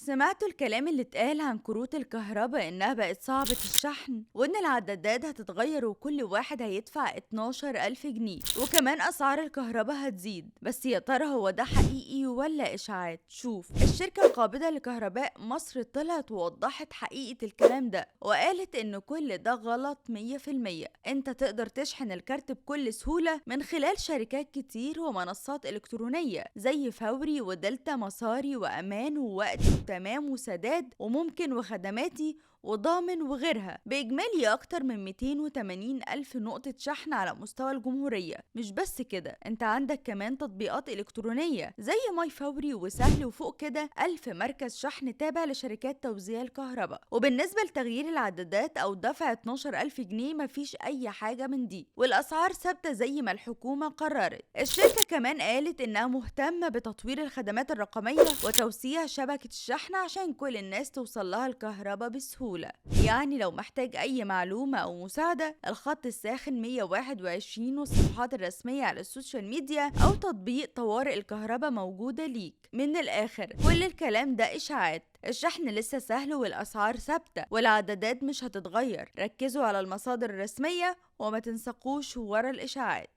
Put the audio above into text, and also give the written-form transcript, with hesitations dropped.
سمعتوا الكلام اللي اتقال عن كروت الكهرباء إنها بقت صعبة الشحن وإن العدادات هتتغير وكل واحد هيدفع 12,000 جنيه وكمان أسعار الكهرباء هتزيد. بس يا ترى هو ده حقيقي ولا إشاعات؟ شوف، الشركة القابضة لكهرباء مصر طلعت ووضحت حقيقة الكلام ده وقالت إن كل ده غلط 100%. أنت تقدر تشحن الكارت بكل سهولة من خلال شركات كتير ومنصات إلكترونية زي فوري ودلتا مصاري وأمان ووقتي وتمام وسداد وممكن وخدماتي وضامن وغيرها، بإجمالي أكتر من 280 ألف نقطة شحن على مستوى الجمهورية. مش بس كده، انت عندك كمان تطبيقات إلكترونية زي ماي فوري وسهل، وفوق كده 1000 مركز شحن تابع لشركات توزيع الكهرباء. وبالنسبة لتغيير العدادات أو دفع 12 ألف جنيه مفيش أي حاجة من دي، والأسعار ثابتة زي ما الحكومة قررت. الشركة كمان قالت إنها مهتمة بتطوير الخدمات الرقمية وتوسيع شبكة الشحن عشان كل الناس توصل لها الكهرباء بسهولة. يعني لو محتاج أي معلومة أو مساعدة، الخط الساخن 121 والصفحات الرسمية على السوشيال ميديا أو تطبيق طوارئ الكهرباء موجودة ليك. من الآخر، كل الكلام ده إشاعات، الشحن لسه سهل والأسعار ثابتة والعدادات مش هتتغير. ركزوا على المصادر الرسمية وما تنسقوش ورا الإشاعات.